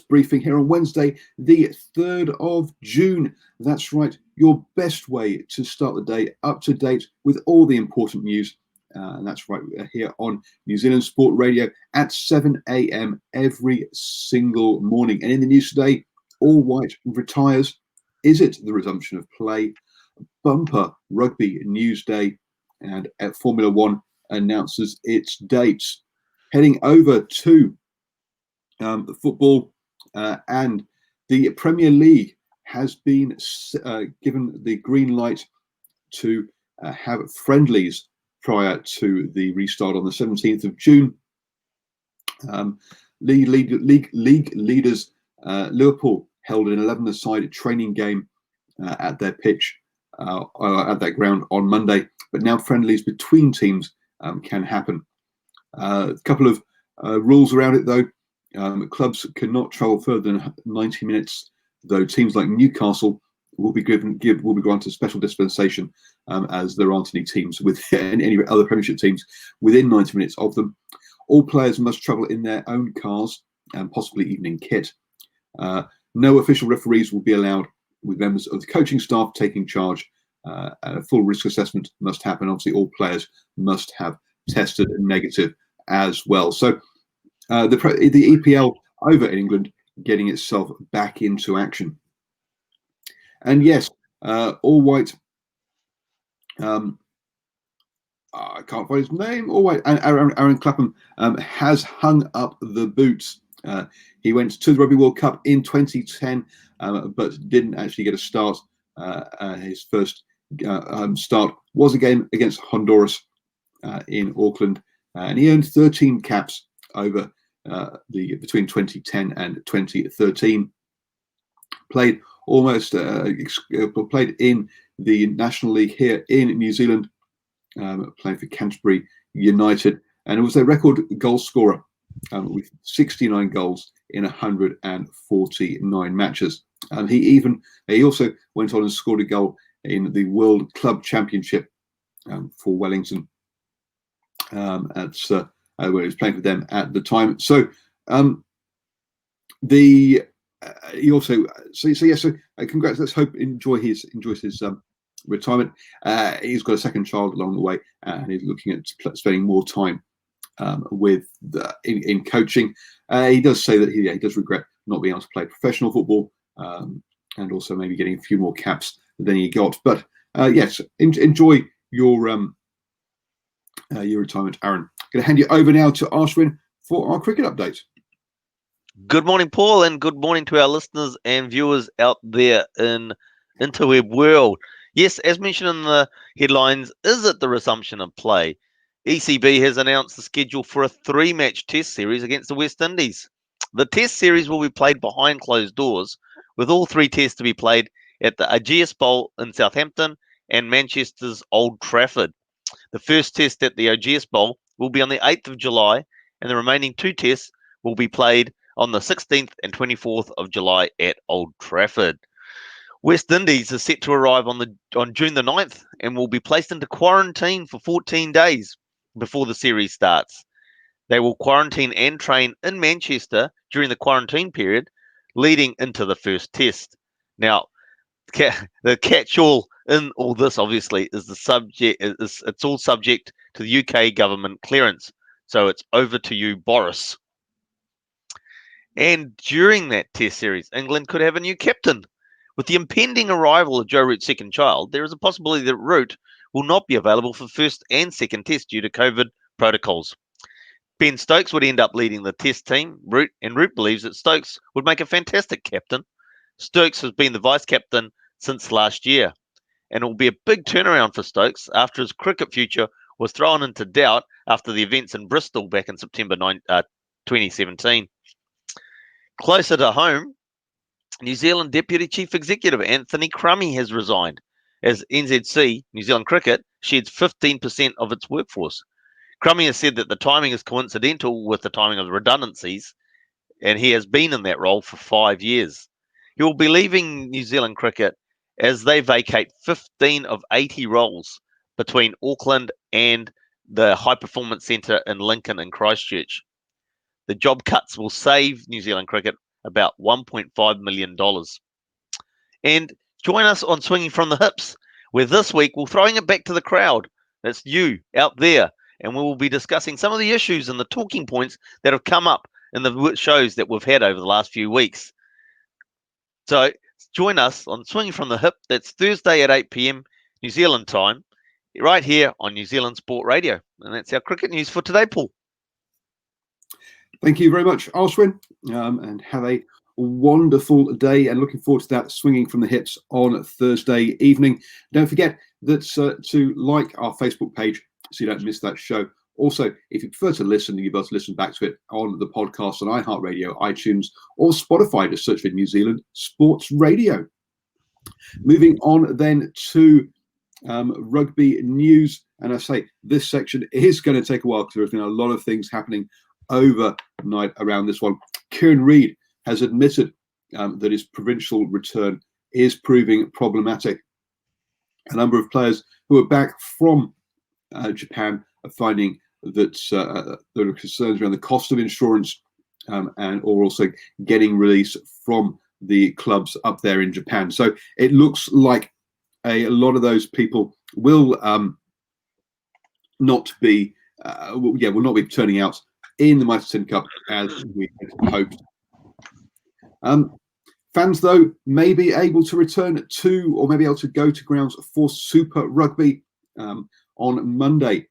briefing here on Wednesday, the 3rd of June. That's right, your best way to start the day up to date with all the important news. And that's right, we're here on New Zealand Sport Radio at 7 a.m. every single morning. And in the news today, All White retires. Is it the resumption of play? Bumper Rugby News Day, and Formula One announces its dates. Heading over to the football, and the Premier League has been given the green light to have friendlies prior to the restart on the 17th of June. League leaders Liverpool held an 11-a-side training game at their pitch at that ground on Monday, but now friendlies between teams can happen. A couple of rules around it, though. Clubs cannot travel further than 90 minutes, though teams like Newcastle will be granted special dispensation, as there aren't any teams with any other Premiership teams within 90 minutes of them. All players must travel in their own cars and possibly even in kit. No official referees will be allowed, with members of the coaching staff taking charge. A full risk assessment must happen. Obviously, all players must have tested negative as well. So the EPL over in England getting itself back into action. And yes, All White, I can't find his name, All White, and Aaron Clapham has hung up the boots. He went to the Rugby World Cup in 2010, but didn't actually get a start. His first start was a game against Honduras in Auckland, and he earned 13 caps over between 2010 and 2013. Played played in the National League here in New Zealand, playing for Canterbury United, and was a record goal scorer with 69 goals in 149 matches. He also went on and scored a goal in the World Club Championship for Wellington. That's where he was playing for them at the time. So he also congrats. Let's hope enjoys his retirement. He's got a second child along the way, and he's looking at spending more time in coaching. He does say that he does regret not being able to play professional football, and also maybe getting a few more caps than he got. But yes, enjoy your retirement, Aaron. Going to hand you over now to Ashwin for our cricket update. Good morning, Paul, and good morning to our listeners and viewers out there in interweb world. Yes, as mentioned in the headlines, is it the resumption of play? ECB has announced the schedule for a 3-match test series against the West Indies. The test series will be played behind closed doors, with all 3 tests to be played at the Ageas Bowl in Southampton and Manchester's Old Trafford. The first test at the Ageas Bowl will be on the 8th of July, and the remaining 2 tests will be played on the 16th and 24th of July at Old Trafford. West Indies is set to arrive on June the 9th and will be placed into quarantine for 14 days before the series starts. They will quarantine and train in Manchester during the quarantine period, leading into the first test. Now, the catch-all in all this, obviously, is it's all subject to the UK government clearance. So it's over to you, Boris. And during that test series, England could have a new captain. With the impending arrival of Joe Root's second child, there is a possibility that Root will not be available for first and second test due to COVID protocols. Ben Stokes would end up leading the test team, and Root believes that Stokes would make a fantastic captain. Stokes has been the vice-captain since last year, and it will be a big turnaround for Stokes after his cricket future was thrown into doubt after the events in Bristol back in September 2017. Closer to home, New Zealand Deputy Chief Executive Anthony Crummey has resigned, as NZC, New Zealand Cricket, sheds 15% of its workforce. Crummey has said that the timing is coincidental with the timing of the redundancies, and he has been in that role for 5 years. He will be leaving New Zealand Cricket as they vacate 15 of 80 roles between Auckland and the High Performance Centre in Lincoln and Christchurch. The job cuts will save New Zealand Cricket about $1.5 million. And join us on Swinging from the Hips, where this week we're throwing it back to the crowd. That's you out there. And we will be discussing some of the issues and the talking points that have come up in the shows that we've had over the last few weeks. So join us on Swinging from the Hip. That's Thursday at 8 p.m. New Zealand time, right here on New Zealand Sport Radio. And that's our cricket news for today, Paul. Thank you very much, Arswin, and have a wonderful day, and looking forward to that Swinging from the Hips on Thursday evening. Don't forget that to like our Facebook page so you don't miss that show. Also, if you prefer to listen, you'll be able to listen back to it on the podcast on iHeartRadio, iTunes, or Spotify. Just search for New Zealand Sports Radio. Moving on then to rugby news, and I say this section is going to take a while because there's been a lot of things happening overnight around this one. Kieran Reid has admitted that his provincial return is proving problematic. A number of players who are back from Japan are finding that there are concerns around the cost of insurance and or also getting release from the clubs up there in Japan. So it looks like a lot of those people will not be turning out in the Mitre 10 Cup as we had hoped. Fans, though, may be able to return to, or may be able to go to grounds for Super Rugby on Monday.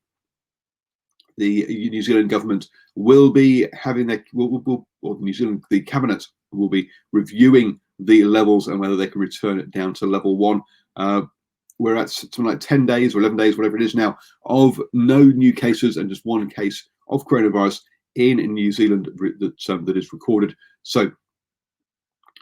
The New Zealand government will be having the cabinet will be reviewing the levels and whether they can return it down to level 1. We're at something like 10 days or 11 days, whatever it is now, of no new cases and just one case of coronavirus in New Zealand that is recorded. So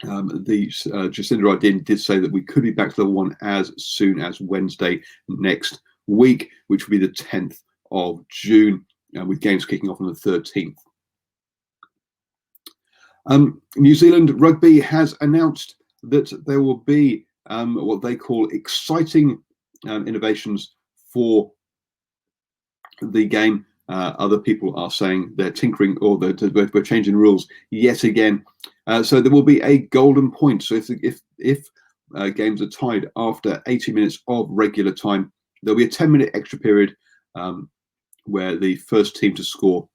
Jacinda Ardern did say that we could be back to level 1 as soon as Wednesday next week, which will be the 10th of June, with games kicking off on the 13th. New Zealand Rugby has announced that there will be what they call exciting innovations for the game. Other people are saying they're tinkering or we're changing rules yet again. So there will be a golden point. So if games are tied after 80 minutes of regular time, there'll be a 10-minute extra period where the first team to score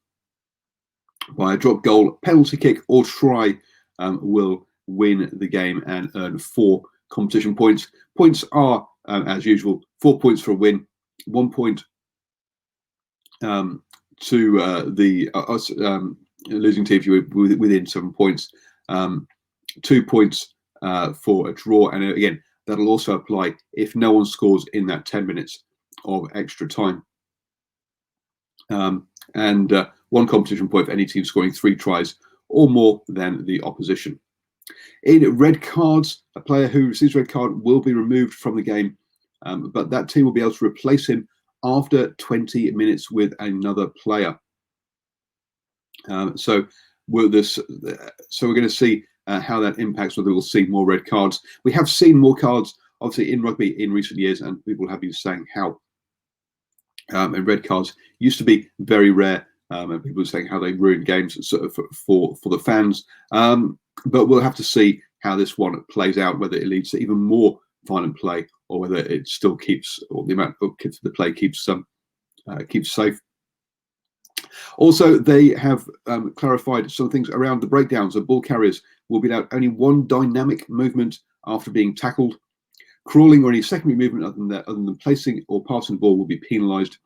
by a drop goal, penalty kick, or try will win the game and earn 4 competition points. Points are, as usual, 4 points for a win, 1 point to the losing team if you were within 7 points, 2 points for a draw, and again that'll also apply if no one scores in that 10 minutes of extra time, and 1 competition point for any team scoring 3 tries or more than the opposition. In red cards, a player who receives a red card will be removed from the game, but that team will be able to replace him after 20 minutes with another player. So we're going to see how that impacts whether we'll see more red cards. We have seen more cards, obviously, in rugby in recent years, and people have been saying how and red cards used to be very rare, and people are saying how they ruin games for the fans. But we'll have to see how this one plays out, whether it leads to even more violent play or whether it still keeps, or the amount of the play keeps safe. Also, they have clarified some things around the breakdowns. The ball carriers will be allowed only 1 dynamic movement after being tackled. Crawling or any secondary movement other than placing or passing the ball will be penalised.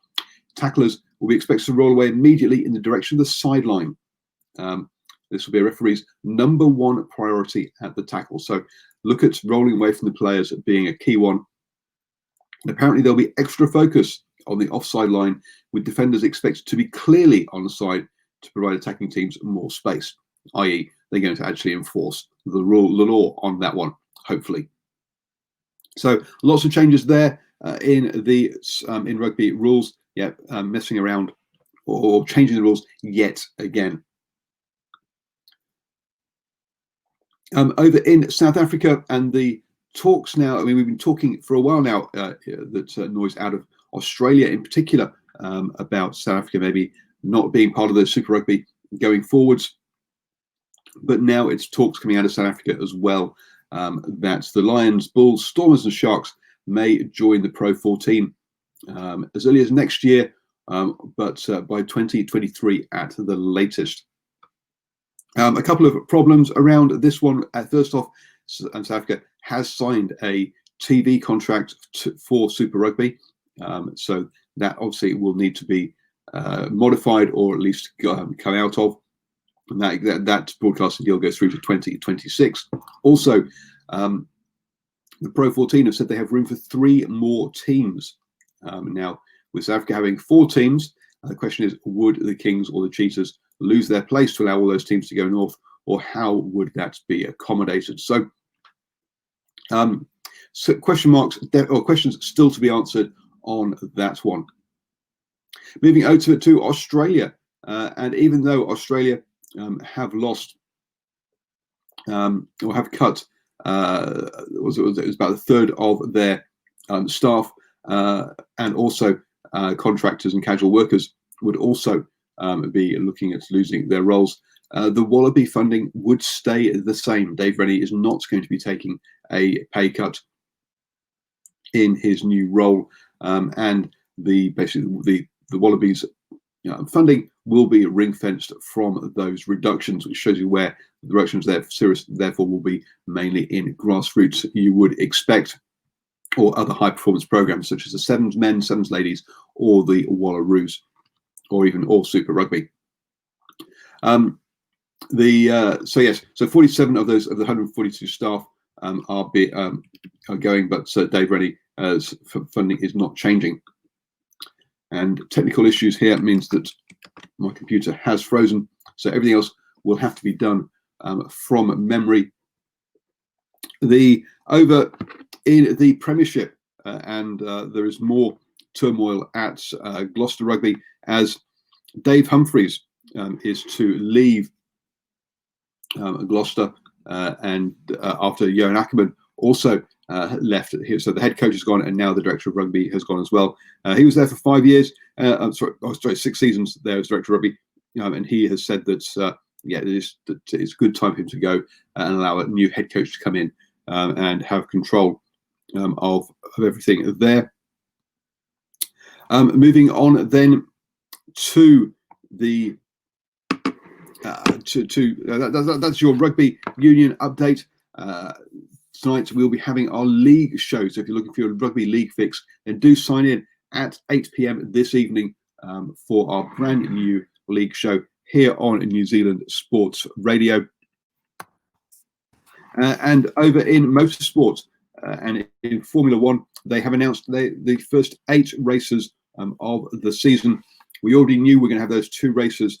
Tacklers will be expected to roll away immediately in the direction of the sideline. This will be a referee's #1 priority at the tackle. So look at rolling away from the players being a key one. And apparently there'll be extra focus on the offside line, with defenders expected to be clearly onside to provide attacking teams more space, i.e. they're going to actually enforce the law on that one, hopefully. So lots of changes there in rugby rules. Yeah, messing around or changing the rules yet again. Over in South Africa, and the talks now, I mean, we've been talking for a while now that noise out of Australia in particular about South Africa maybe not being part of the Super Rugby going forwards. But now it's talks coming out of South Africa as well that the Lions, Bulls, Stormers and Sharks may join the Pro 14 as early as next year, but by 2023 at the latest. A couple of problems around this one. First off, South Africa has signed a TV contract for Super Rugby, so that obviously will need to be modified or at least come out of. And that broadcasting deal goes through to 2026. Also, the Pro 14 have said they have room for 3 more teams. Now, with South Africa having 4 teams, the question is, would the Kings or the Cheetahs lose their place to allow all those teams to go north, or how would that be accommodated? So, question marks or questions still to be answered on that one. Moving over to Australia, and even though Australia have lost or have cut, it was about a third of their staff, and also contractors and casual workers would also be looking at losing their roles. The Wallaby funding would stay the same. Dave Rennie is not going to be taking a pay cut in his new role, and basically the Wallabies funding will be ring-fenced from those reductions, which shows you where the reductions therefore will be mainly in grassroots, you would expect, or other high-performance programs such as the Sevens Men, Sevens Ladies, or the Wallaroos, or even all Super Rugby. So 47 of the 142 staff are going, but Dave Rennie's funding is not changing. And technical issues here means that my computer has frozen, so everything else will have to be done from memory. Over in the Premiership, and there is more turmoil at Gloucester Rugby as Dave Humphreys is to leave Gloucester, and after Johan Ackerman also left. So the head coach has gone, and now the director of rugby has gone as well. He was there for 5 years. 6 seasons there as director of rugby, and he has said that it's a good time for him to go and allow a new head coach to come in and have control of everything there. Moving on then to the that's your rugby union update. Tonight we'll be having our league show, so if you're looking for your rugby league fix, then do sign in at 8 p.m. this evening for our brand new league show here on New Zealand Sports Radio. And over in motorsport and in Formula One, they have announced the first 8 races of the season. We already knew we're going to have those 2 races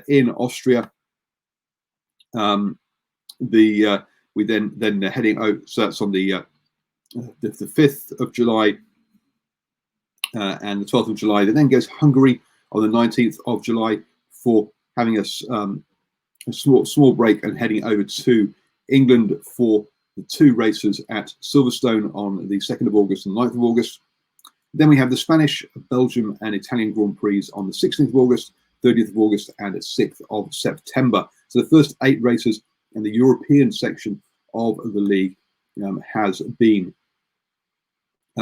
in Austria. We then heading out, so that's on the 5th of July and the 12th of July. Then goes Hungary on the 19th of July for having a small break and heading over to England for the 2 races at Silverstone on the 2nd of August and 9th of August. Then we have the Spanish, Belgium and Italian Grand Prix on the 16th of August, 30th of August and 6th of September. So the first 8 races in the European section of the league has been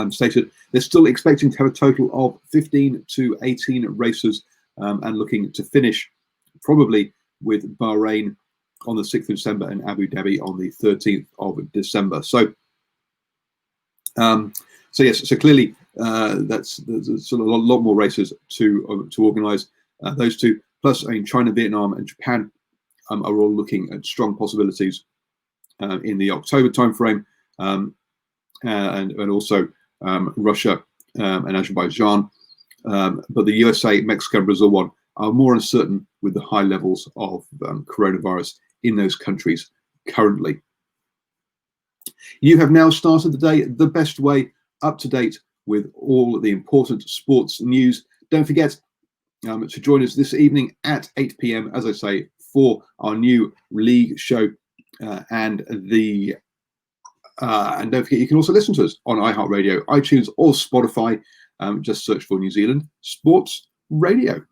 stated. They're still expecting to have a total of 15 to 18 races and looking to finish probably with Bahrain on the 6th of December and Abu Dhabi on the 13th of December. So clearly there's a lot more races to organise. Those 2, plus China, Vietnam and Japan are all looking at strong possibilities in the October timeframe, and also Russia and Azerbaijan. But the USA, Mexico and Brazil one are more uncertain with the high levels of coronavirus in those countries currently. You have now started the day the best way, up to date with all the important sports news. Don't forget to join us this evening at 8 p.m, as I say, for our new league show. And don't forget, you can also listen to us on iHeartRadio, iTunes or Spotify. Just search for New Zealand Sports Radio.